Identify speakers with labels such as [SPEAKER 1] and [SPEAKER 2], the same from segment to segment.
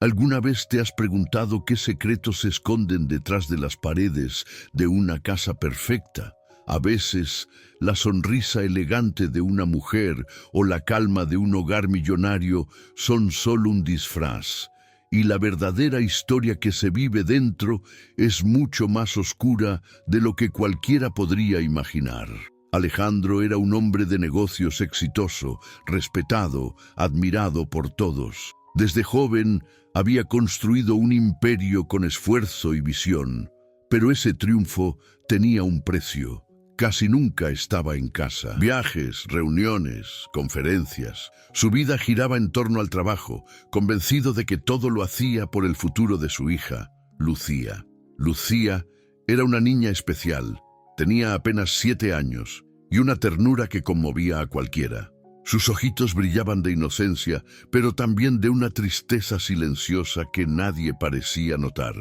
[SPEAKER 1] ¿Alguna vez te has preguntado qué secretos se esconden detrás de las paredes de una casa perfecta? A veces, la sonrisa elegante de una mujer o la calma de un hogar millonario son solo un disfraz, y la verdadera historia que se vive dentro es mucho más oscura de lo que cualquiera podría imaginar. Alejandro era un hombre de negocios exitoso, respetado, admirado por todos. Desde joven había construido un imperio con esfuerzo y visión, pero ese triunfo tenía un precio. Casi nunca estaba en casa. Viajes, reuniones, conferencias. Su vida giraba en torno al trabajo, convencido de que todo lo hacía por el futuro de su hija, Lucía. Lucía era una niña especial. Tenía apenas 7 años y una ternura que conmovía a cualquiera. Sus ojitos brillaban de inocencia, pero también de una tristeza silenciosa que nadie parecía notar.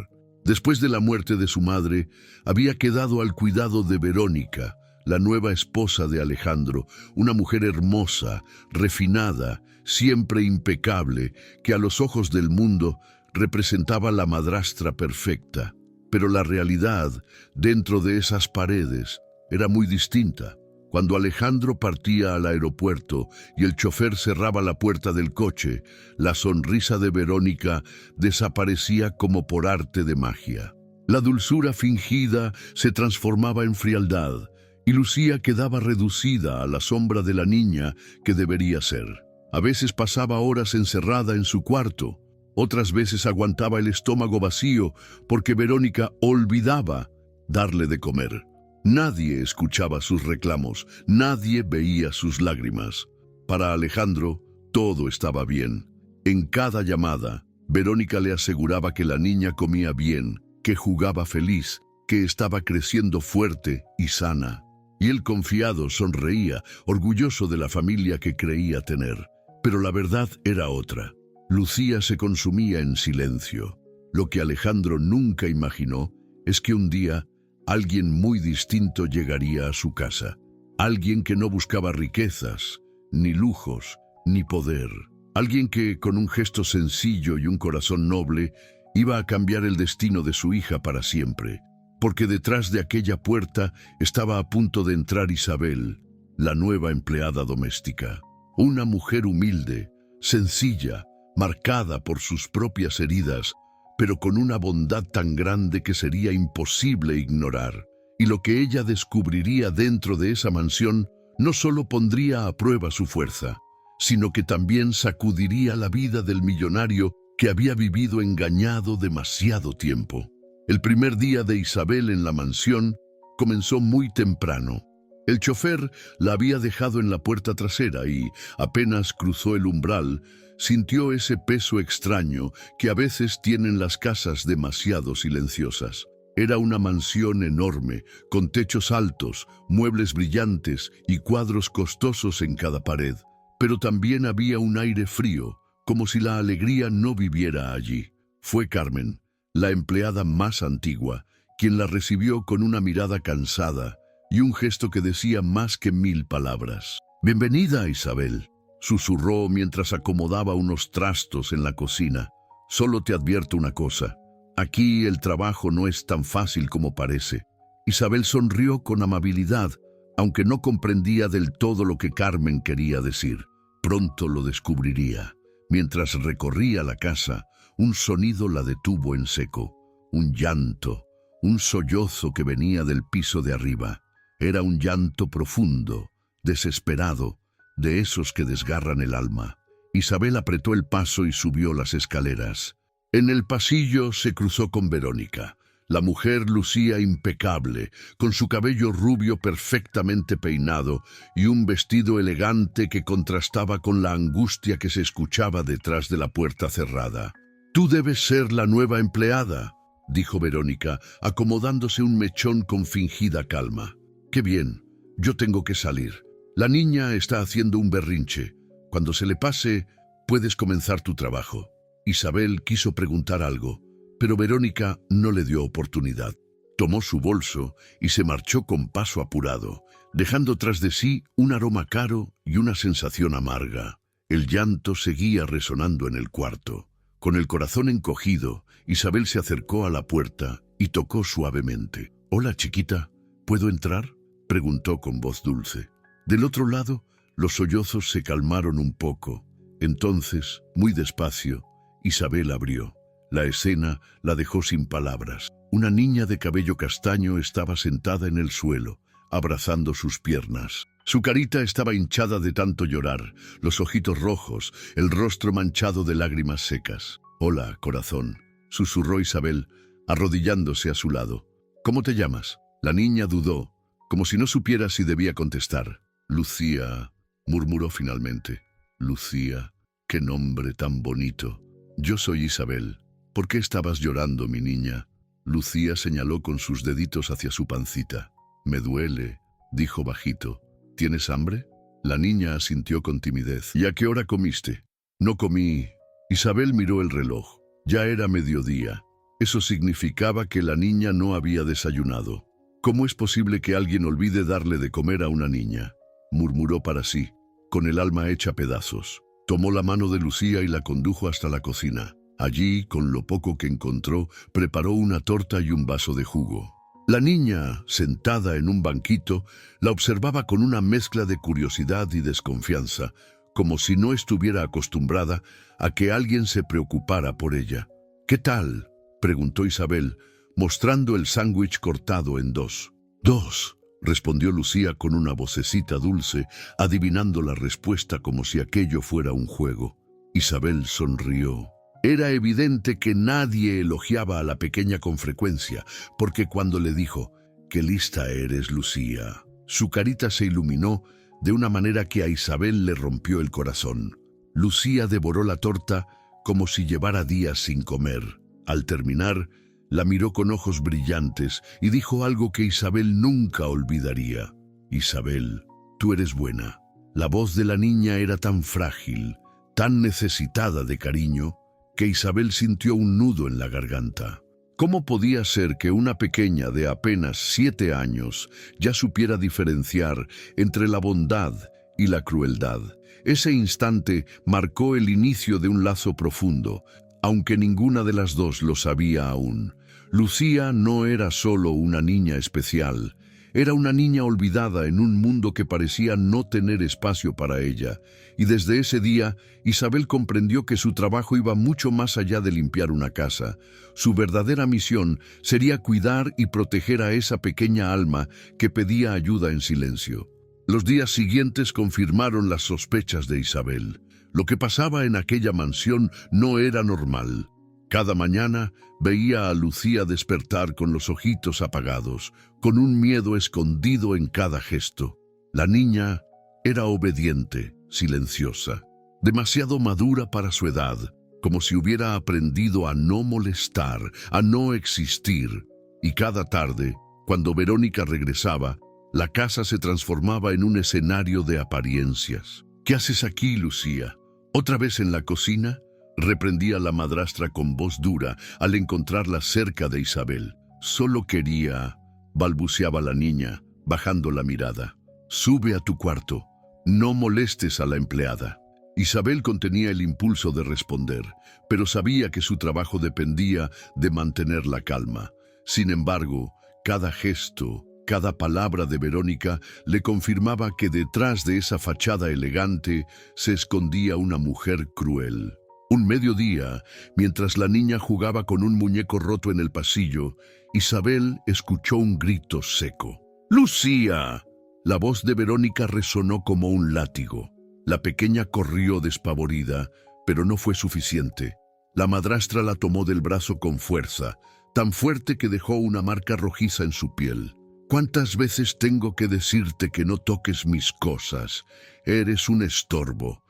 [SPEAKER 1] Después de la muerte de su madre, había quedado al cuidado de Verónica, la nueva esposa de Alejandro, una mujer hermosa, refinada, siempre impecable, que a los ojos del mundo representaba la madrastra perfecta. Pero la realidad, dentro de esas paredes, era muy distinta. Cuando Alejandro partía al aeropuerto y el chofer cerraba la puerta del coche, la sonrisa de Verónica desaparecía como por arte de magia. La dulzura fingida se transformaba en frialdad y Lucía quedaba reducida a la sombra de la niña que debería ser. A veces pasaba horas encerrada en su cuarto, otras veces aguantaba el estómago vacío porque Verónica olvidaba darle de comer. Nadie escuchaba sus reclamos, nadie veía sus lágrimas. Para Alejandro, todo estaba bien. En cada llamada, Verónica le aseguraba que la niña comía bien, que jugaba feliz, que estaba creciendo fuerte y sana. Y él confiado sonreía, orgulloso de la familia que creía tener. Pero la verdad era otra. Lucía se consumía en silencio. Lo que Alejandro nunca imaginó es que un día alguien muy distinto llegaría a su casa. Alguien que no buscaba riquezas, ni lujos, ni poder. Alguien que, con un gesto sencillo y un corazón noble, iba a cambiar el destino de su hija para siempre. Porque detrás de aquella puerta estaba a punto de entrar Isabel, la nueva empleada doméstica. Una mujer humilde, sencilla, marcada por sus propias heridas, pero con una bondad tan grande que sería imposible ignorar. Y lo que ella descubriría dentro de esa mansión no solo pondría a prueba su fuerza, sino que también sacudiría la vida del millonario que había vivido engañado demasiado tiempo. El primer día de Isabel en la mansión comenzó muy temprano. El chofer la había dejado en la puerta trasera y, apenas cruzó el umbral, sintió ese peso extraño que a veces tienen las casas demasiado silenciosas. Era una mansión enorme, con techos altos, muebles brillantes y cuadros costosos en cada pared. Pero también había un aire frío, como si la alegría no viviera allí. Fue Carmen, la empleada más antigua, quien la recibió con una mirada cansada y un gesto que decía más que 1000 palabras. «Bienvenida, Isabel», susurró mientras acomodaba unos trastos en la cocina. «Solo te advierto una cosa. Aquí el trabajo no es tan fácil como parece». Isabel sonrió con amabilidad, aunque no comprendía del todo lo que Carmen quería decir. Pronto lo descubriría. Mientras recorría la casa, un sonido la detuvo en seco. Un llanto, un sollozo que venía del piso de arriba. Era un llanto profundo, desesperado, de esos que desgarran el alma. Isabel apretó el paso y subió las escaleras. En el pasillo se cruzó con Verónica. La mujer lucía impecable, con su cabello rubio perfectamente peinado y un vestido elegante que contrastaba con la angustia que se escuchaba detrás de la puerta cerrada. «Tú debes ser la nueva empleada», dijo Verónica, acomodándose un mechón con fingida calma. «Qué bien, yo tengo que salir. La niña está haciendo un berrinche. Cuando se le pase, puedes comenzar tu trabajo». Isabel quiso preguntar algo, pero Verónica no le dio oportunidad. Tomó su bolso y se marchó con paso apurado, dejando tras de sí un aroma caro y una sensación amarga. El llanto seguía resonando en el cuarto. Con el corazón encogido, Isabel se acercó a la puerta y tocó suavemente. «Hola, chiquita, ¿puedo entrar?», preguntó con voz dulce. Del otro lado, los sollozos se calmaron un poco. Entonces, muy despacio, Isabel abrió. La escena la dejó sin palabras. Una niña de cabello castaño estaba sentada en el suelo, abrazando sus piernas. Su carita estaba hinchada de tanto llorar, los ojitos rojos, el rostro manchado de lágrimas secas. «Hola, corazón», susurró Isabel, arrodillándose a su lado. «¿Cómo te llamas?». La niña dudó, como si no supiera si debía contestar. «Lucía», murmuró finalmente. «Lucía, qué nombre tan bonito». «Yo soy Isabel. ¿Por qué estabas llorando, mi niña?». Lucía señaló con sus deditos hacia su pancita. «Me duele», dijo bajito. «¿Tienes hambre?». La niña asintió con timidez. «¿Y a qué hora comiste?». «No comí». Isabel miró el reloj. Ya era mediodía. Eso significaba que la niña no había desayunado. «¿Cómo es posible que alguien olvide darle de comer a una niña?», murmuró para sí, con el alma hecha pedazos. Tomó la mano de Lucía y la condujo hasta la cocina. Allí, con lo poco que encontró, preparó una torta y un vaso de jugo. La niña, sentada en un banquito, la observaba con una mezcla de curiosidad y desconfianza, como si no estuviera acostumbrada a que alguien se preocupara por ella. «¿Qué tal?», preguntó Isabel, mostrando el sándwich cortado en dos. «Dos», respondió Lucía con una vocecita dulce, adivinando la respuesta como si aquello fuera un juego. Isabel sonrió. Era evidente que nadie elogiaba a la pequeña con frecuencia, porque cuando le dijo «¡Qué lista eres, Lucía!», su carita se iluminó de una manera que a Isabel le rompió el corazón. Lucía devoró la torta como si llevara días sin comer. Al terminar, la miró con ojos brillantes y dijo algo que Isabel nunca olvidaría. «Isabel, tú eres buena». La voz de la niña era tan frágil, tan necesitada de cariño, que Isabel sintió un nudo en la garganta. ¿Cómo podía ser que una pequeña de apenas 7 años ya supiera diferenciar entre la bondad y la crueldad? Ese instante marcó el inicio de un lazo profundo, aunque ninguna de las dos lo sabía aún. Lucía no era solo una niña especial, era una niña olvidada en un mundo que parecía no tener espacio para ella, y desde ese día Isabel comprendió que su trabajo iba mucho más allá de limpiar una casa. Su verdadera misión sería cuidar y proteger a esa pequeña alma que pedía ayuda en silencio. Los días siguientes confirmaron las sospechas de Isabel. Lo que pasaba en aquella mansión no era normal. Cada mañana veía a Lucía despertar con los ojitos apagados, con un miedo escondido en cada gesto. La niña era obediente, silenciosa, demasiado madura para su edad, como si hubiera aprendido a no molestar, a no existir. Y cada tarde, cuando Verónica regresaba, la casa se transformaba en un escenario de apariencias. «¿Qué haces aquí, Lucía? ¿Otra vez en la cocina?», reprendía la madrastra con voz dura al encontrarla cerca de Isabel. «Solo quería», balbuceaba la niña, bajando la mirada. «Sube a tu cuarto. No molestes a la empleada». Isabel contenía el impulso de responder, pero sabía que su trabajo dependía de mantener la calma. Sin embargo, cada gesto, cada palabra de Verónica le confirmaba que detrás de esa fachada elegante se escondía una mujer cruel. Un mediodía, mientras la niña jugaba con un muñeco roto en el pasillo, Isabel escuchó un grito seco. «¡Lucía!». La voz de Verónica resonó como un látigo. La pequeña corrió despavorida, pero no fue suficiente. La madrastra la tomó del brazo con fuerza, tan fuerte que dejó una marca rojiza en su piel. «¿Cuántas veces tengo que decirte que no toques mis cosas? Eres un estorbo.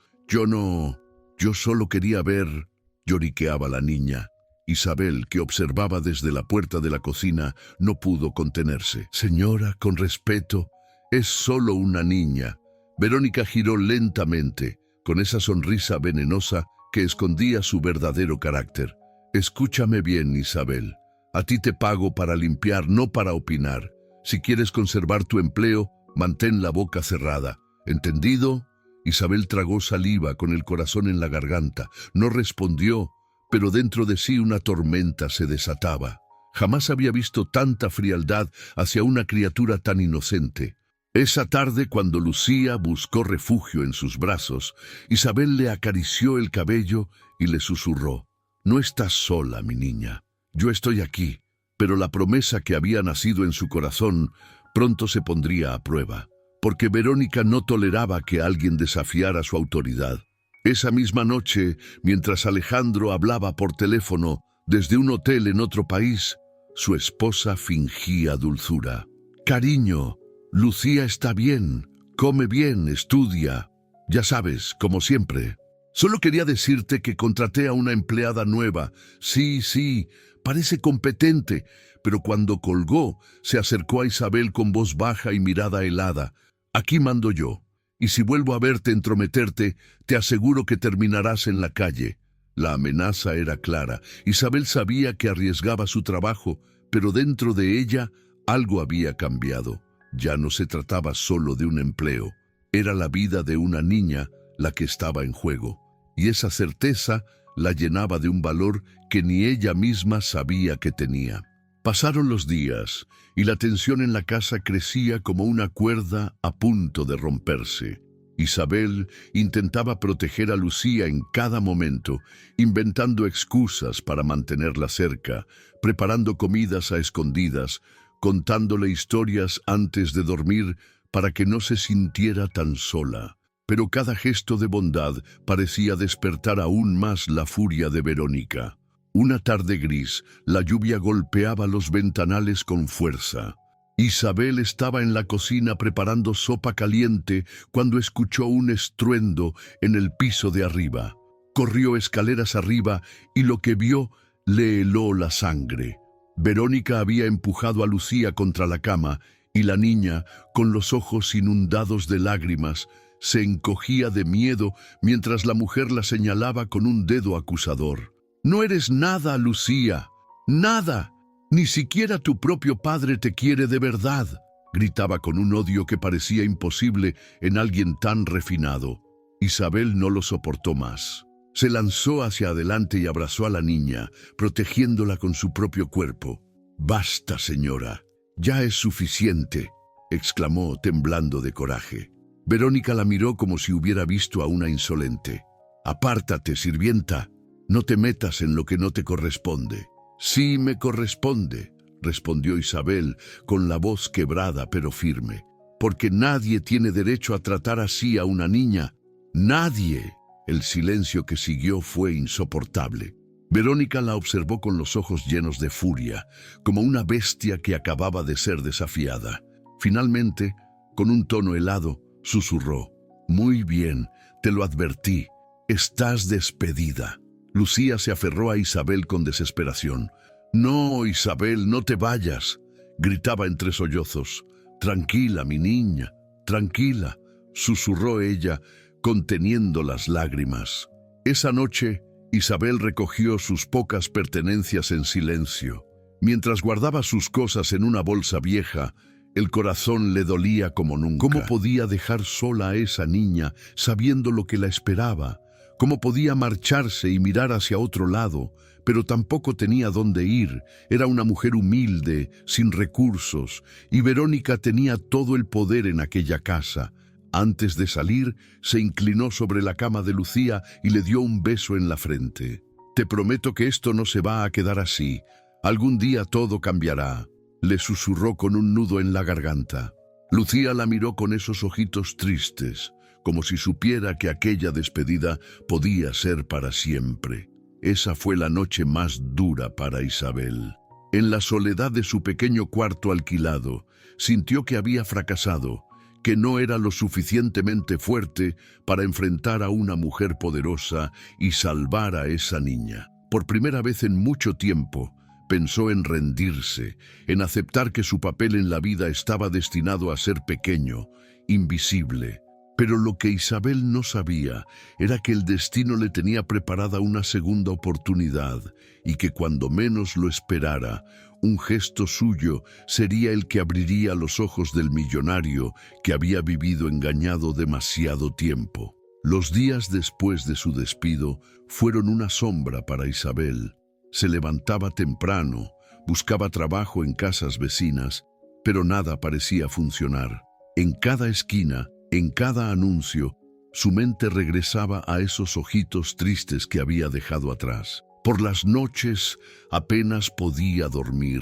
[SPEAKER 1] Yo solo quería ver», lloriqueaba la niña. Isabel, que observaba desde la puerta de la cocina, no pudo contenerse. «Señora, con respeto, es solo una niña». Verónica giró lentamente, con esa sonrisa venenosa que escondía su verdadero carácter. «Escúchame bien, Isabel. A ti te pago para limpiar, no para opinar. Si quieres conservar tu empleo, mantén la boca cerrada. ¿Entendido?». Isabel tragó saliva con el corazón en la garganta. No respondió, pero dentro de sí una tormenta se desataba. Jamás había visto tanta frialdad hacia una criatura tan inocente. Esa tarde, cuando Lucía buscó refugio en sus brazos, Isabel le acarició el cabello y le susurró: «No estás sola, mi niña. Yo estoy aquí». Pero la promesa que había nacido en su corazón pronto se pondría a prueba, porque Verónica no toleraba que alguien desafiara su autoridad. Esa misma noche, mientras Alejandro hablaba por teléfono desde un hotel en otro país, su esposa fingía dulzura. «Cariño, Lucía está bien, come bien, estudia. Ya sabes, como siempre. Solo quería decirte que contraté a una empleada nueva. Sí, parece competente». Pero cuando colgó, se acercó a Isabel con voz baja y mirada helada. «Aquí mando yo. Y si vuelvo a verte entrometerte, te aseguro que terminarás en la calle». La amenaza era clara. Isabel sabía que arriesgaba su trabajo, pero dentro de ella algo había cambiado. Ya no se trataba solo de un empleo. Era la vida de una niña la que estaba en juego. Y esa certeza la llenaba de un valor que ni ella misma sabía que tenía. Pasaron los días y la tensión en la casa crecía como una cuerda a punto de romperse. Isabel intentaba proteger a Lucía en cada momento, inventando excusas para mantenerla cerca, preparando comidas a escondidas, contándole historias antes de dormir para que no se sintiera tan sola. Pero cada gesto de bondad parecía despertar aún más la furia de Verónica. Una tarde gris, la lluvia golpeaba los ventanales con fuerza. Isabel estaba en la cocina preparando sopa caliente cuando escuchó un estruendo en el piso de arriba. Corrió escaleras arriba y lo que vio le heló la sangre. Verónica había empujado a Lucía contra la cama y la niña, con los ojos inundados de lágrimas, se encogía de miedo mientras la mujer la señalaba con un dedo acusador. «No eres nada, Lucía, nada. Ni siquiera tu propio padre te quiere de verdad», gritaba con un odio que parecía imposible en alguien tan refinado. Isabel no lo soportó más. Se lanzó hacia adelante y abrazó a la niña, protegiéndola con su propio cuerpo. «Basta, señora, ya es suficiente», exclamó temblando de coraje. Verónica la miró como si hubiera visto a una insolente. «Apártate, sirvienta. No te metas en lo que no te corresponde». «Sí me corresponde», respondió Isabel con la voz quebrada pero firme, «porque nadie tiene derecho a tratar así a una niña. ¡Nadie!». El silencio que siguió fue insoportable. Verónica la observó con los ojos llenos de furia, como una bestia que acababa de ser desafiada. Finalmente, con un tono helado, susurró: «Muy bien, te lo advertí. Estás despedida». Lucía se aferró a Isabel con desesperación. «No, Isabel, no te vayas», gritaba entre sollozos. «Tranquila, mi niña, tranquila», susurró ella, conteniendo las lágrimas. Esa noche, Isabel recogió sus pocas pertenencias en silencio. Mientras guardaba sus cosas en una bolsa vieja, el corazón le dolía como nunca. ¿Cómo podía dejar sola a esa niña sabiendo lo que la esperaba? ¿Cómo podía marcharse y mirar hacia otro lado? Pero tampoco tenía dónde ir. Era una mujer humilde, sin recursos, y Verónica tenía todo el poder en aquella casa. Antes de salir, se inclinó sobre la cama de Lucía y le dio un beso en la frente. «Te prometo que esto no se va a quedar así. Algún día todo cambiará», le susurró con un nudo en la garganta. Lucía la miró con esos ojitos tristes, como si supiera que aquella despedida podía ser para siempre. Esa fue la noche más dura para Isabel. En la soledad de su pequeño cuarto alquilado, sintió que había fracasado, que no era lo suficientemente fuerte para enfrentar a una mujer poderosa y salvar a esa niña. Por primera vez en mucho tiempo, pensó en rendirse, en aceptar que su papel en la vida estaba destinado a ser pequeño, invisible. Pero lo que Isabel no sabía era que el destino le tenía preparada una segunda oportunidad y que cuando menos lo esperara, un gesto suyo sería el que abriría los ojos del millonario que había vivido engañado demasiado tiempo. Los días después de su despido fueron una sombra para Isabel. Se levantaba temprano, buscaba trabajo en casas vecinas, pero nada parecía funcionar. En cada esquina, en cada anuncio, su mente regresaba a esos ojitos tristes que había dejado atrás. Por las noches apenas podía dormir.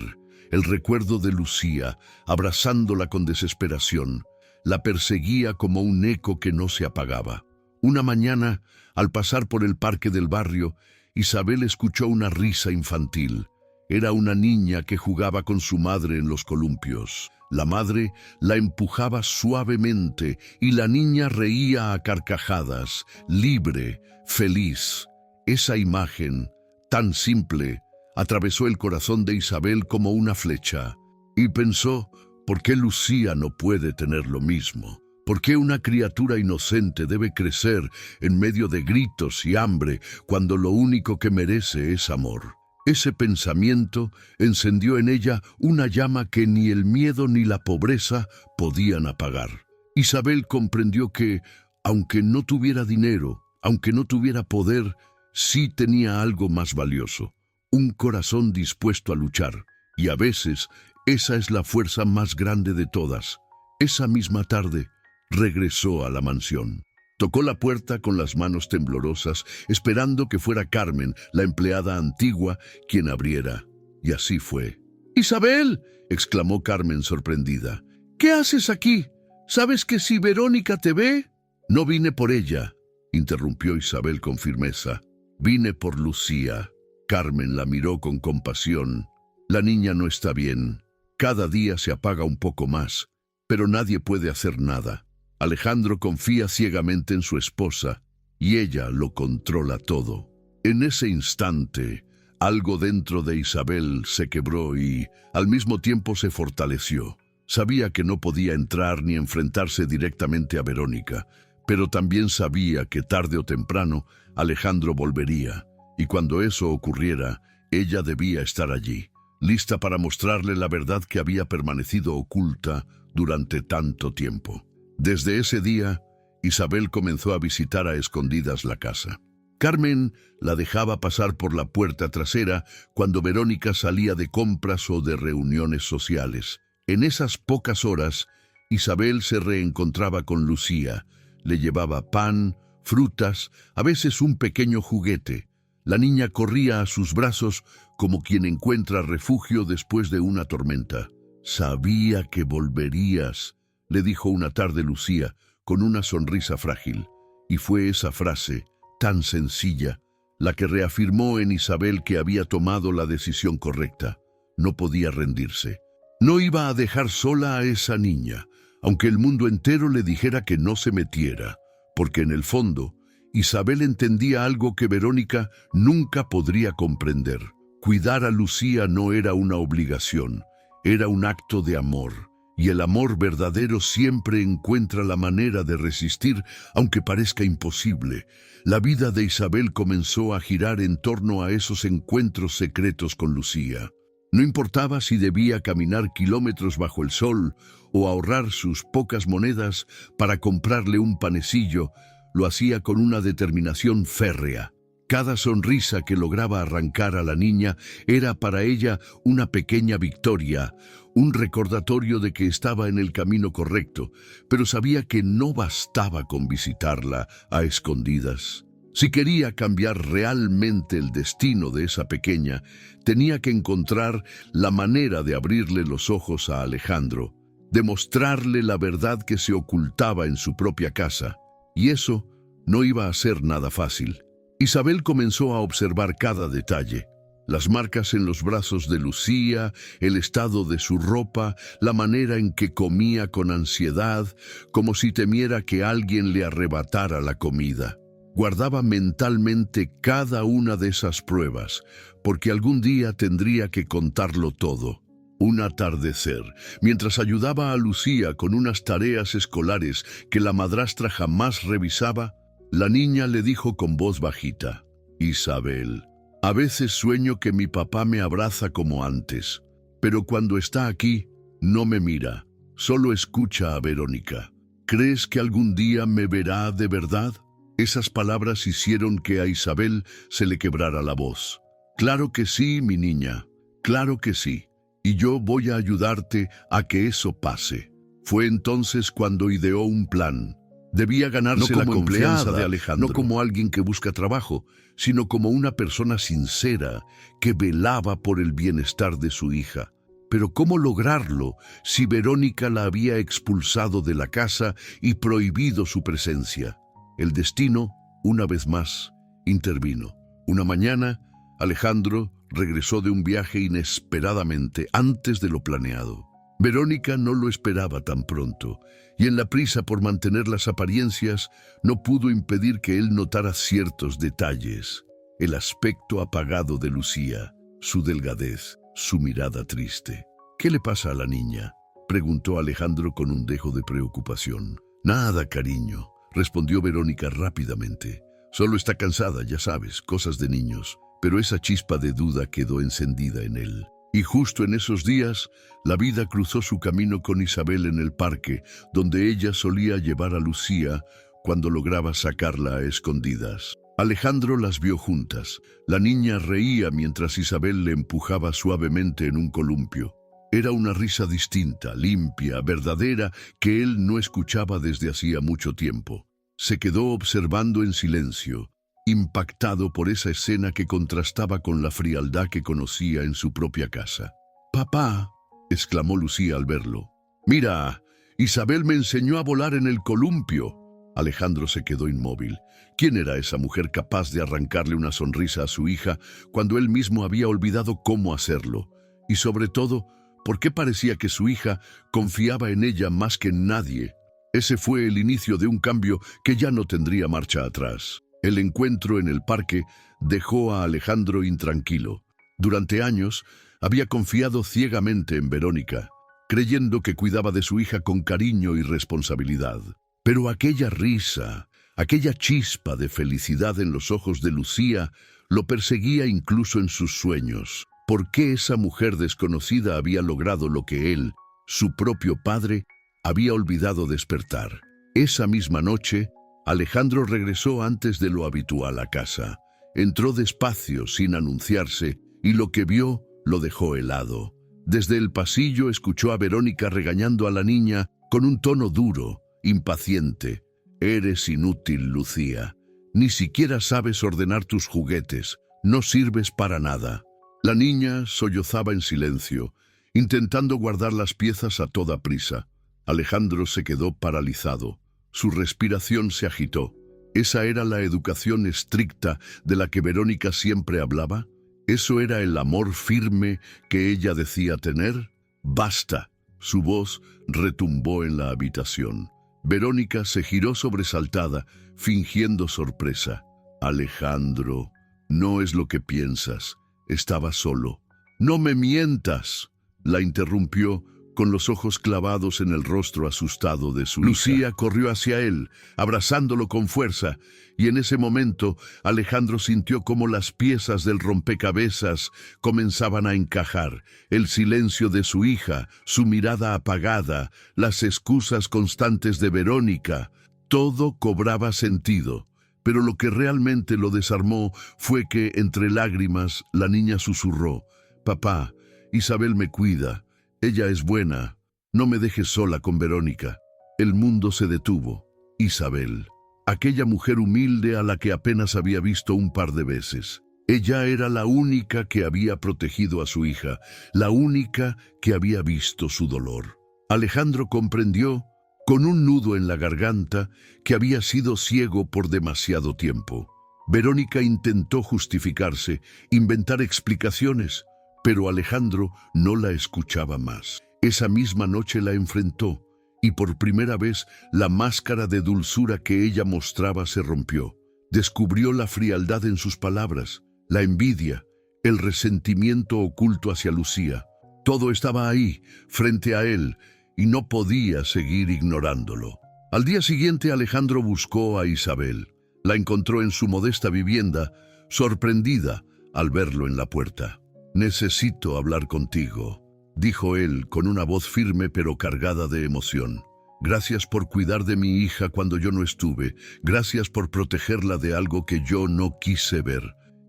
[SPEAKER 1] El recuerdo de Lucía, abrazándola con desesperación, la perseguía como un eco que no se apagaba. Una mañana, al pasar por el parque del barrio, Isabel escuchó una risa infantil. Era una niña que jugaba con su madre en los columpios. La madre la empujaba suavemente y la niña reía a carcajadas, libre, feliz. Esa imagen, tan simple, atravesó el corazón de Isabel como una flecha. Y pensó, ¿por qué Lucía no puede tener lo mismo? ¿Por qué una criatura inocente debe crecer en medio de gritos y hambre cuando lo único que merece es amor? Ese pensamiento encendió en ella una llama que ni el miedo ni la pobreza podían apagar. Isabel comprendió que, aunque no tuviera dinero, aunque no tuviera poder, sí tenía algo más valioso, un corazón dispuesto a luchar. Y a veces, esa es la fuerza más grande de todas. Esa misma tarde, regresó a la mansión. Tocó la puerta con las manos temblorosas, esperando que fuera Carmen, la empleada antigua, quien abriera. Y así fue. «¡Isabel!», exclamó Carmen sorprendida. «¿Qué haces aquí? ¿Sabes que si Verónica te ve?» «No vine por ella», interrumpió Isabel con firmeza. «Vine por Lucía». Carmen la miró con compasión. «La niña no está bien. Cada día se apaga un poco más, pero nadie puede hacer nada. Alejandro confía ciegamente en su esposa y ella lo controla todo». En ese instante, algo dentro de Isabel se quebró y, al mismo tiempo, se fortaleció. Sabía que no podía entrar ni enfrentarse directamente a Verónica, pero también sabía que tarde o temprano Alejandro volvería, y cuando eso ocurriera, ella debía estar allí, lista para mostrarle la verdad que había permanecido oculta durante tanto tiempo. Desde ese día, Isabel comenzó a visitar a escondidas la casa. Carmen la dejaba pasar por la puerta trasera cuando Verónica salía de compras o de reuniones sociales. En esas pocas horas, Isabel se reencontraba con Lucía. Le llevaba pan, frutas, a veces un pequeño juguete. La niña corría a sus brazos como quien encuentra refugio después de una tormenta. «Sabía que volverías», le dijo una tarde Lucía, con una sonrisa frágil. Y fue esa frase, tan sencilla, la que reafirmó en Isabel que había tomado la decisión correcta. No podía rendirse. No iba a dejar sola a esa niña, aunque el mundo entero le dijera que no se metiera, porque en el fondo, Isabel entendía algo que Verónica nunca podría comprender. Cuidar a Lucía no era una obligación, era un acto de amor. Y el amor verdadero siempre encuentra la manera de resistir, aunque parezca imposible. La vida de Isabel comenzó a girar en torno a esos encuentros secretos con Lucía. No importaba si debía caminar kilómetros bajo el sol o ahorrar sus pocas monedas para comprarle un panecillo, lo hacía con una determinación férrea. Cada sonrisa que lograba arrancar a la niña era para ella una pequeña victoria, un recordatorio de que estaba en el camino correcto, pero sabía que no bastaba con visitarla a escondidas. Si quería cambiar realmente el destino de esa pequeña, tenía que encontrar la manera de abrirle los ojos a Alejandro, de mostrarle la verdad que se ocultaba en su propia casa. Y eso no iba a ser nada fácil. Isabel comenzó a observar cada detalle. Las marcas en los brazos de Lucía, el estado de su ropa, la manera en que comía con ansiedad, como si temiera que alguien le arrebatara la comida. Guardaba mentalmente cada una de esas pruebas, porque algún día tendría que contarlo todo. Un atardecer, mientras ayudaba a Lucía con unas tareas escolares que la madrastra jamás revisaba, la niña le dijo con voz bajita: «Isabel, a veces sueño que mi papá me abraza como antes, pero cuando está aquí, no me mira, solo escucha a Verónica. ¿Crees que algún día me verá de verdad?». Esas palabras hicieron que a Isabel se le quebrara la voz. Claro que sí, mi niña, claro que sí. Y yo voy a ayudarte a que eso pase. Fue entonces cuando ideó un plan. Debía ganarse la confianza de Alejandro, no como alguien que busca trabajo, sino como una persona sincera que velaba por el bienestar de su hija. Pero ¿cómo lograrlo si Verónica la había expulsado de la casa y prohibido su presencia? El destino, una vez más, intervino. Una mañana, Alejandro regresó de un viaje inesperadamente, antes de lo planeado. Verónica no lo esperaba tan pronto, y en la prisa por mantener las apariencias, no pudo impedir que él notara ciertos detalles. El aspecto apagado de Lucía, su delgadez, su mirada triste. ¿Qué le pasa a la niña?, preguntó Alejandro con un dejo de preocupación. Nada, cariño, respondió Verónica rápidamente. Solo está cansada, ya sabes, cosas de niños. Pero esa chispa de duda quedó encendida en él. Y justo en esos días, la vida cruzó su camino con Isabel en el parque, donde ella solía llevar a Lucía cuando lograba sacarla a escondidas. Alejandro las vio juntas. La niña reía mientras Isabel le empujaba suavemente en un columpio. Era una risa distinta, limpia, verdadera, que él no escuchaba desde hacía mucho tiempo. Se quedó observando en silencio, impactado por esa escena que contrastaba con la frialdad que conocía en su propia casa. «Papá», exclamó Lucía al verlo. «Mira, Isabel me enseñó a volar en el columpio». Alejandro se quedó inmóvil. ¿Quién era esa mujer capaz de arrancarle una sonrisa a su hija cuando él mismo había olvidado cómo hacerlo? Y sobre todo, ¿por qué parecía que su hija confiaba en ella más que en nadie? Ese fue el inicio de un cambio que ya no tendría marcha atrás. El encuentro en el parque dejó a Alejandro intranquilo. Durante años había confiado ciegamente en Verónica, creyendo que cuidaba de su hija con cariño y responsabilidad. Pero aquella risa, aquella chispa de felicidad en los ojos de Lucía, lo perseguía incluso en sus sueños. ¿Por qué esa mujer desconocida había logrado lo que él, su propio padre, había olvidado despertar? Esa misma noche, Alejandro regresó antes de lo habitual a casa. Entró despacio, sin anunciarse, y lo que vio lo dejó helado. Desde el pasillo escuchó a Verónica regañando a la niña con un tono duro, impaciente. «Eres inútil, Lucía. Ni siquiera sabes ordenar tus juguetes. No sirves para nada». La niña sollozaba en silencio, intentando guardar las piezas a toda prisa. Alejandro se quedó paralizado. Su respiración se agitó. ¿Esa era la educación estricta de la que Verónica siempre hablaba? ¿Eso era el amor firme que ella decía tener? ¡Basta! Su voz retumbó en la habitación. Verónica se giró sobresaltada, fingiendo sorpresa. «Alejandro, no es lo que piensas. Estaba solo». «No me mientas», la interrumpió, con los ojos clavados en el rostro asustado de su hija. Lucía corrió hacia él, abrazándolo con fuerza, y en ese momento Alejandro sintió cómo las piezas del rompecabezas comenzaban a encajar. El silencio de su hija, su mirada apagada, las excusas constantes de Verónica, todo cobraba sentido. Pero lo que realmente lo desarmó fue que, entre lágrimas, la niña susurró: «Papá, Isabel me cuida. Ella es buena. No me dejes sola con Verónica». El mundo se detuvo. Isabel, aquella mujer humilde a la que apenas había visto un par de veces. Ella era la única que había protegido a su hija, la única que había visto su dolor. Alejandro comprendió, con un nudo en la garganta, que había sido ciego por demasiado tiempo. Verónica intentó justificarse, inventar explicaciones, pero Alejandro no la escuchaba más. Esa misma noche la enfrentó, y por primera vez la máscara de dulzura que ella mostraba se rompió. Descubrió la frialdad en sus palabras, la envidia, el resentimiento oculto hacia Lucía. Todo estaba ahí, frente a él, y no podía seguir ignorándolo. Al día siguiente Alejandro buscó a Isabel. La encontró en su modesta vivienda, sorprendida al verlo en la puerta. «Necesito hablar contigo», dijo él con una voz firme pero cargada de emoción. Gracias por cuidar de mi hija cuando yo no estuve. Gracias por protegerla de algo que yo no quise ver.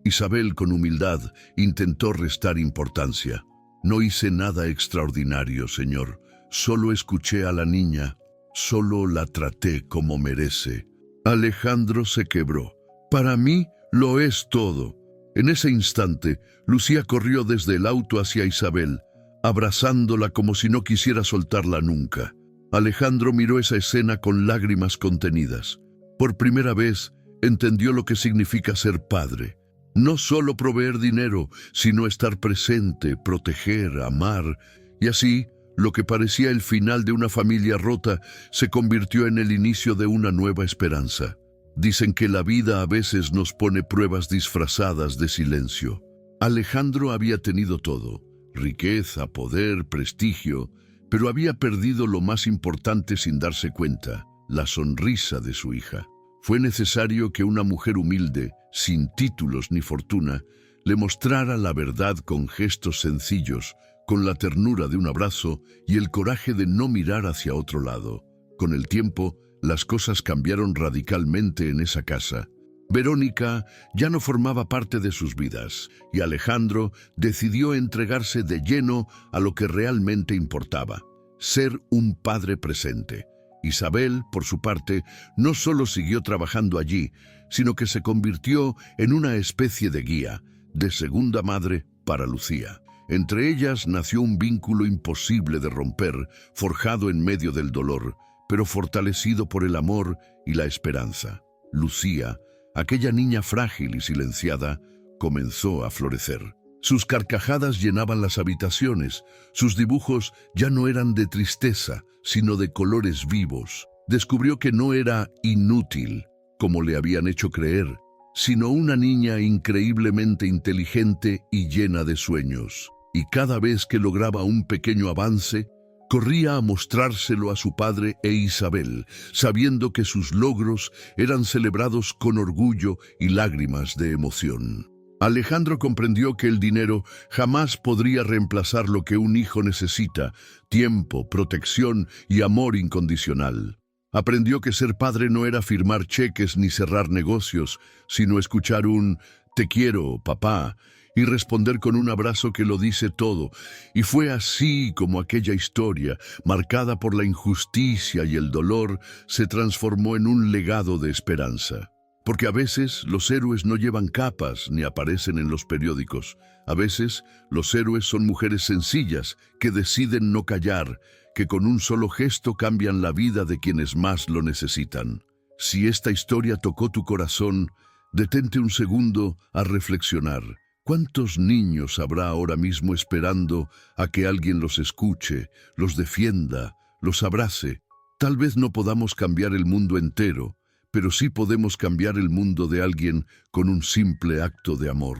[SPEAKER 1] Isabel, con humildad, intentó restar importancia. No hice nada extraordinario, señor. Solo escuché a la niña. Solo la traté como merece. Alejandro se quebró. Para mí lo es todo. En ese instante, Lucía corrió desde el auto hacia Isabel, abrazándola como si no quisiera soltarla nunca. Alejandro miró esa escena con lágrimas contenidas. Por primera vez, entendió lo que significa ser padre. No solo proveer dinero, sino estar presente, proteger, amar. Y así, lo que parecía el final de una familia rota se convirtió en el inicio de una nueva esperanza. Dicen que la vida a veces nos pone pruebas disfrazadas de silencio. Alejandro había tenido todo: riqueza, poder, prestigio, pero había perdido lo más importante sin darse cuenta: la sonrisa de su hija. Fue necesario que una mujer humilde, sin títulos ni fortuna, le mostrara la verdad con gestos sencillos, con la ternura de un abrazo y el coraje de no mirar hacia otro lado. Con el tiempo, las cosas cambiaron radicalmente en esa casa. Verónica ya no formaba parte de sus vidas, y Alejandro decidió entregarse de lleno a lo que realmente importaba: ser un padre presente. Isabel, por su parte, no solo siguió trabajando allí, sino que se convirtió en una especie de guía, de segunda madre para Lucía. Entre ellas nació un vínculo imposible de romper, forjado en medio del dolor, pero fortalecido por el amor y la esperanza. Lucía, aquella niña frágil y silenciada, comenzó a florecer. Sus carcajadas llenaban las habitaciones, sus dibujos ya no eran de tristeza, sino de colores vivos. Descubrió que no era inútil, como le habían hecho creer, sino una niña increíblemente inteligente y llena de sueños. Y cada vez que lograba un pequeño avance, corría a mostrárselo a su padre e Isabel, sabiendo que sus logros eran celebrados con orgullo y lágrimas de emoción. Alejandro comprendió que el dinero jamás podría reemplazar lo que un hijo necesita: tiempo, protección y amor incondicional. Aprendió que ser padre no era firmar cheques ni cerrar negocios, sino escuchar un «te quiero, papá», y responder con un abrazo que lo dice todo. Y fue así como aquella historia, marcada por la injusticia y el dolor, se transformó en un legado de esperanza. Porque a veces los héroes no llevan capas ni aparecen en los periódicos. A veces los héroes son mujeres sencillas que deciden no callar, que con un solo gesto cambian la vida de quienes más lo necesitan. Si esta historia tocó tu corazón, detente un segundo a reflexionar. ¿Cuántos niños habrá ahora mismo esperando a que alguien los escuche, los defienda, los abrace? Tal vez no podamos cambiar el mundo entero, pero sí podemos cambiar el mundo de alguien con un simple acto de amor.